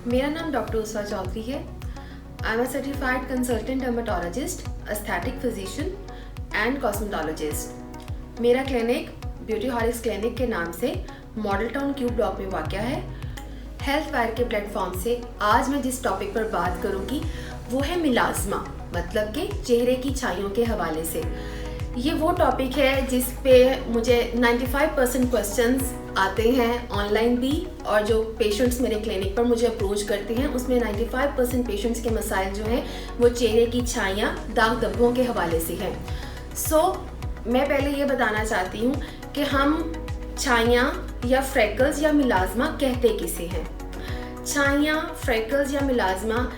मेरा नाम डॉक्टर उसवा चौधरी है। I am a certified consultant dermatologist, aesthetic physician and cosmetologist. मेरा क्लिनिक ब्यूटी हॉलिक्स क्लिनिक के नाम से मॉडल टाउन क्यू ब्लॉक में वाक़या है। हेल्थ वायर के प्लेटफॉर्म से आज मैं जिस टॉपिक पर बात करूंगी वो है मिलाज़मा, मतलब कि चेहरे की छाइयों के हवाले से। ये वो टॉपिक है जिस पे मुझे 95% क्वेश्चंस आते हैं ऑनलाइन भी, और जो पेशेंट्स मेरे क्लिनिक पर मुझे अप्रोच करते हैं उसमें 95% पेशेंट्स के मसाइल जो हैं वो चेहरे की छाइयाँ, दाग धब्बों के हवाले से हैं। मैं पहले ये बताना चाहती हूँ कि हम छाइयाँ या फ्रेकल्स या मिलाज़मा कहते किसे हैं। छाइयाँ, फ्रेकल्स या मिलाज़मा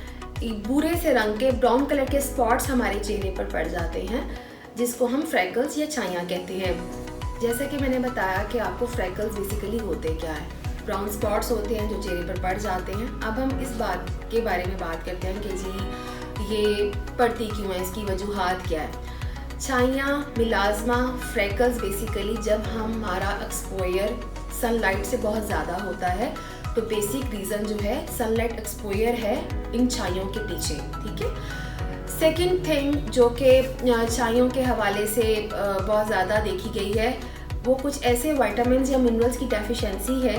भूरे से रंग के ब्राउन कलर के स्पॉट्स हमारे चेहरे पर पड़ जाते हैं, जिसको हम फ्रेकल्स या छाइयाँ कहते हैं। जैसा कि मैंने बताया कि आपको फ्रेकल्स बेसिकली होते क्या है, ब्राउन स्पॉट्स होते हैं जो चेहरे पर पड़ जाते हैं। अब हम इस बात के बारे में बात करते हैं कि जी ये पड़ती क्यों है, इसकी वजूहात क्या है। छाइयाँ, मिलाज़मा, फ्रेकल्स बेसिकली जब हमारा एक्सपोजर सनलाइट से बहुत ज़्यादा होता है तो बेसिक रीज़न जो है सनलाइट एक्सपोजर है इन छाइयों के पीछे, ठीक है। सेकंड थिंग जो कि छाइयों के हवाले से बहुत ज़्यादा देखी गई है, वो कुछ ऐसे विटामिन या मिनरल्स की डेफिशिएंसी है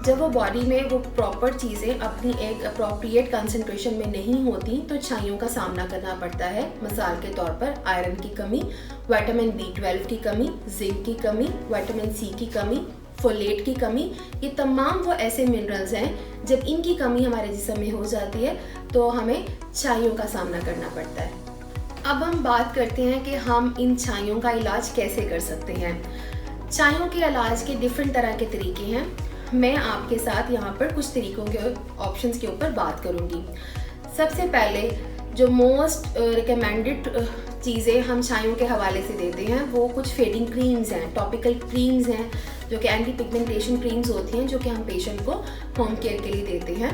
जब वो बॉडी में वो प्रॉपर चीज़ें अपनी एक अप्रोप्रिएट कंसंट्रेशन में नहीं होती तो छाइयों का सामना करना पड़ता है। मिसाल के तौर पर आयरन की कमी, विटामिन B12 की कमी, जिंक की कमी, विटामिन C की कमी, फोलेट की कमी, ये तमाम वो ऐसे मिनरल्स हैं जब इनकी कमी हमारे जिस्म में हो जाती है तो हमें छाइयों का सामना करना पड़ता है। अब हम बात करते हैं कि हम इन छाइयों का इलाज कैसे कर सकते हैं। छाइयों के इलाज के डिफरेंट तरह के तरीके हैं। मैं आपके साथ यहाँ पर कुछ तरीकों के ऑप्शंस के ऊपर बात करूँगी। सबसे पहले जो मोस्ट रिकमेंडेड चीज़ें हम छाइयों के हवाले से देते हैं वो कुछ फेडिंग क्रीम्स हैं, टॉपिकल क्रीम्स हैं जो कि एंटी पिगमेंटेशन क्रीम्स होती हैं, जो कि हम पेशेंट को होम केयर के लिए देते हैं।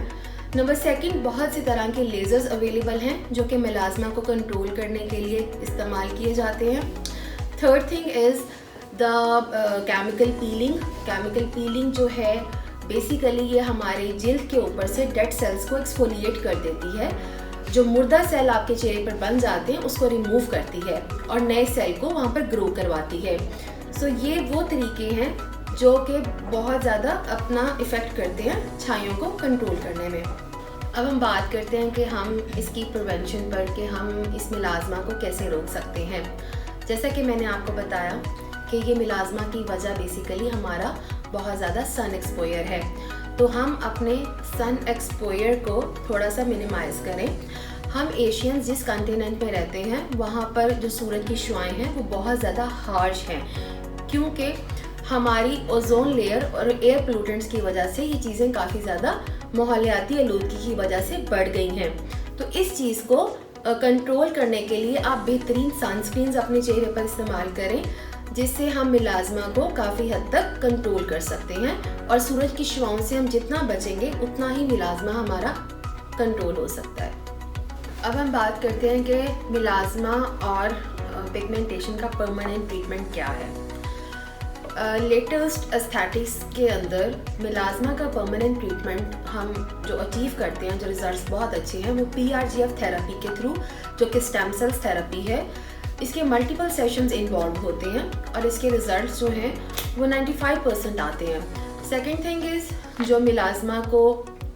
नंबर सेकंड, बहुत सी तरह के लेज़र्स अवेलेबल हैं जो कि मिलाज़मा को कंट्रोल करने के लिए इस्तेमाल किए जाते हैं। Third thing is the chemical peeling. Chemical peeling जो है बेसिकली ये हमारे जिल्द के ऊपर से डेड सेल्स को एक्सफोलिएट कर देती है। जो मुर्दा सेल आपके चेहरे पर बन जाते हैं उसको रिमूव करती है और नए सेल को वहाँ पर ग्रो करवाती है। ये वो तरीके हैं जो कि बहुत ज़्यादा अपना इफ़ेक्ट करते हैं छाइयों को कंट्रोल करने में। अब हम बात करते हैं कि हम इसकी प्रिवेंशन पर, कि हम इस मिलाज़मा को कैसे रोक सकते हैं। जैसा कि मैंने आपको बताया कि ये मिलाज़मा की वजह बेसिकली हमारा बहुत ज़्यादा सन एक्सपोजर है, तो हम अपने सन एक्सपोजर को थोड़ा सा मिनिमाइज़ करें। हम एशियंस जिस कॉन्टिनेंट में रहते हैं वहाँ पर जो सूरज की शुआएं हैं वो बहुत ज़्यादा हार्श हैं, क्योंकि हमारी ओजोन लेयर और एयर पोल्यूटेंट्स की वजह से ये चीज़ें काफ़ी ज़्यादा माहौलियाती आलूदगी की वजह से बढ़ गई हैं। तो इस चीज़ को कंट्रोल करने के लिए आप बेहतरीन सनस्क्रीन्स अपने चेहरे पर इस्तेमाल करें, जिससे हम मिलाज़मा को काफ़ी हद तक कंट्रोल कर सकते हैं। और सूरज की शुआओं से हम जितना बचेंगे उतना ही मिलाज़मा हमारा कंट्रोल हो सकता है। अब हम बात करते हैं कि मिलाज़मा और पिगमेंटेशन का परमानेंट ट्रीटमेंट क्या है। लेटेस्ट एस्थेटिक्स के अंदर मिलाज़मा का परमानेंट ट्रीटमेंट हम जो अचीव करते हैं, जो रिजल्ट्स बहुत अच्छे हैं, वो PRGF थेरेपी के थ्रू, जो कि स्टेम सेल्स थेरेपी है। इसके मल्टीपल सेशंस इन्वॉल्व होते हैं और इसके रिजल्ट्स जो हैं वो 95% आते हैं। सेकेंड थिंग इज़ जो मिलाज़मा को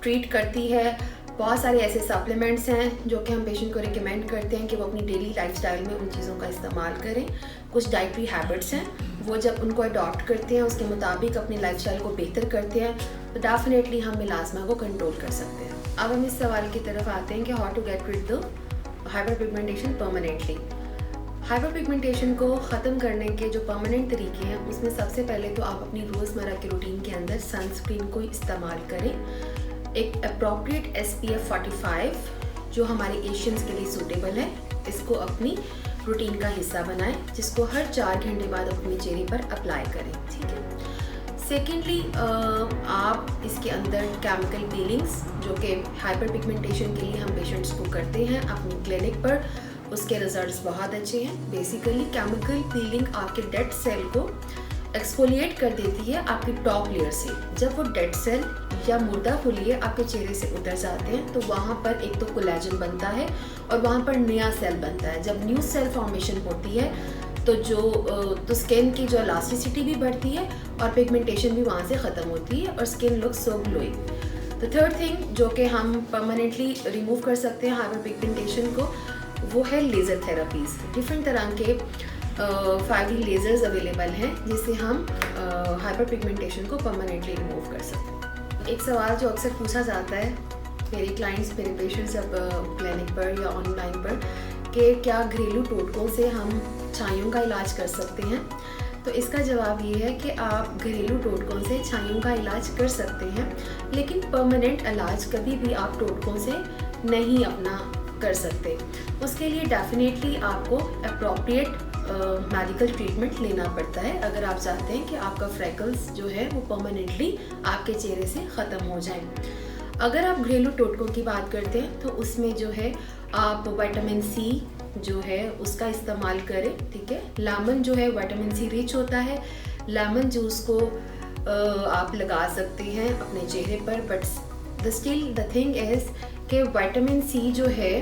ट्रीट करती है, बहुत सारे ऐसे सप्लीमेंट्स हैं जो कि हम पेशेंट को रिकमेंड करते हैं कि वो अपनी डेली लाइफस्टाइल में उन चीज़ों का इस्तेमाल करें। कुछ डाइटरी हैबिट्स हैं वो जब उनको अडॉप्ट करते हैं, उसके मुताबिक अपनी लाइफस्टाइल को बेहतर करते हैं, तो डेफिनेटली हम मिलाज़मा को कंट्रोल कर सकते हैं। अब हम इस सवाल की तरफ आते हैं कि how to get rid the hyper pigmentation permanently. Hyper pigmentation को ख़त्म करने के जो परमानेंट तरीके हैं उसमें सबसे पहले तो आप अपनी रोज़मर्रा के रूटीन के अंदर सनस्क्रीन को इस्तेमाल करें। एक अप्रोप्रिएट SPF 45 जो हमारे एशियंस के लिए सूटेबल है, इसको अपनी रूटीन का हिस्सा बनाएं, जिसको हर 4 घंटे बाद अपने चेहरे पर अप्लाई करें, ठीक है। सेकेंडली आप इसके अंदर केमिकल पीलिंग्स, जो कि हाइपर पिगमेंटेशन के लिए हम पेशेंट्स को करते हैं अपनी क्लिनिक पर, उसके रिजल्ट्स बहुत अच्छे हैं। बेसिकली केमिकल पीलिंग आपके डेड सेल को एक्सफोलिएट कर देती है आपकी टॉप लेयर से। जब वो डेड सेल या मुर्दा खुलिए आपके चेहरे से उतर जाते हैं तो वहाँ पर एक तो कोलेजन बनता है और वहाँ पर नया सेल बनता है। जब न्यू सेल फॉर्मेशन होती है तो स्किन की जो इलास्टिसिटी भी बढ़ती है और पिगमेंटेशन भी वहाँ से ख़त्म होती है और skin look so glowing. The third thing जो कि हम परमानेंटली रिमूव कर सकते हैं हाइपर पिगमेंटेशन को, वो है लेज़र थेरापीज़। डिफरेंट तरह के 5D लेज़र्स अवेलेबल हैं जिससे हम हाइपर पिगमेंटेशन को परमानेंटली रिमूव कर सकते हैं। एक सवाल जो अक्सर पूछा जाता है मेरे क्लाइंट्स, मेरे पेशेंट्स अब क्लिनिक पर या ऑनलाइन पर, कि क्या घरेलू टोटकों से हम छाइयों का इलाज कर सकते हैं। तो इसका जवाब ये है कि आप घरेलू टोटकों से छाइयों का इलाज कर सकते हैं, लेकिन परमानेंट इलाज कभी भी आप टोटकों से नहीं अपना कर सकते। उसके लिए डेफिनेटली आपको अप्रोप्रिएट मेडिकल ट्रीटमेंट लेना पड़ता है अगर आप चाहते हैं कि आपका फ्रैकल्स जो है वो परमानेंटली आपके चेहरे से ख़त्म हो जाए। अगर आप घरेलू टोटकों की बात करते हैं तो उसमें जो है आप विटामिन सी जो है उसका इस्तेमाल करें, ठीक है। लेमन जो है विटामिन सी रिच होता है, लेमन जूस को आप लगा सकते हैं अपने चेहरे पर, बट द थिंग इज़ कि विटामिन सी जो है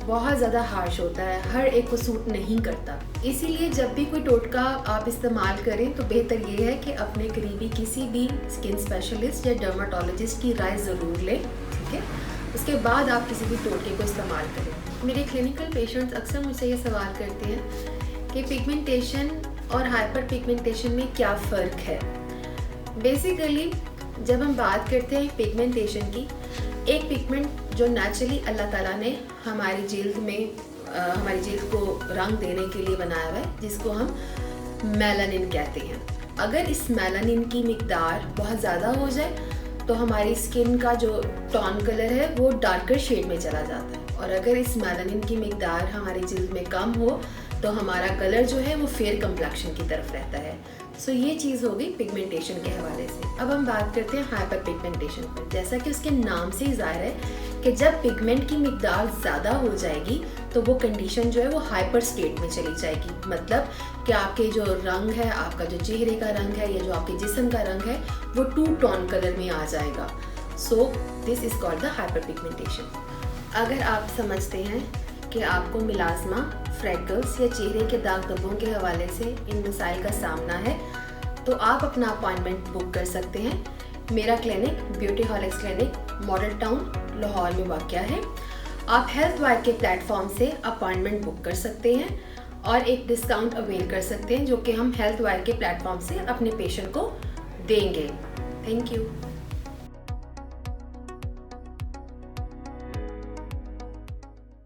बहुत ज़्यादा हार्श होता है, हर एक को सूट नहीं करता। इसीलिए जब भी कोई टोटका आप इस्तेमाल करें तो बेहतर ये है कि अपने करीबी किसी भी स्किन स्पेशलिस्ट या डर्माटोलॉजिस्ट की राय ज़रूर लें, ठीक है। उसके बाद आप किसी भी टोटके को इस्तेमाल करें। मेरे क्लिनिकल पेशेंट्स अक्सर मुझसे ये सवाल करते हैं कि पिगमेंटेशन और हाइपर पिगमेंटेशन में क्या फ़र्क है। बेसिकली जब हम बात करते हैं पिगमेंटेशन की, एक पिगमेंट जो नेचुरली अल्लाह ताला ने हमारी जिल्द को रंग देने के लिए बनाया हुआ है, जिसको हम मेलानिन कहते हैं। अगर इस मेलानिन की मिकदार बहुत ज़्यादा हो जाए तो हमारी स्किन का जो टोन कलर है वो डार्कर शेड में चला जाता है, और अगर इस मेलानिन की मिकदार हमारी जिल्द में कम हो तो हमारा कलर जो है वो फेयर कंप्लेक्शन की तरफ रहता है। सो ये चीज़ हो गई पिगमेंटेशन के हवाले से। अब हम बात करते हैं हाइपर पिगमेंटेशन पर। जैसा कि उसके नाम से ही ज़ाहिर है कि जब पिगमेंट की मिकदार ज़्यादा हो जाएगी तो वो कंडीशन जो है वो हाइपर स्टेट में चली जाएगी। मतलब कि आपके जो रंग है, आपका जो चेहरे का रंग है या जो आपके जिस्म का रंग है वो टू टोन कलर में आ जाएगा। So this is called the hyper pigmentation. अगर आप समझते हैं कि आपको मिलाज़मा, फ्रैकल्स या चेहरे के दाग धब्बों के हवाले से इन मसाइल का सामना है तो आप अपना अपॉइंटमेंट बुक कर सकते हैं। मेरा clinic beauty हॉलिक्स clinic model town Lahore में वाक़या है। आप हेल्थ वायर के प्लेटफॉर्म से अपॉइंटमेंट बुक कर सकते हैं और एक डिस्काउंट अवेल कर सकते हैं जो कि हम हेल्थ वायर के प्लेटफॉर्म से अपने पेशेंट को देंगे। Thank you.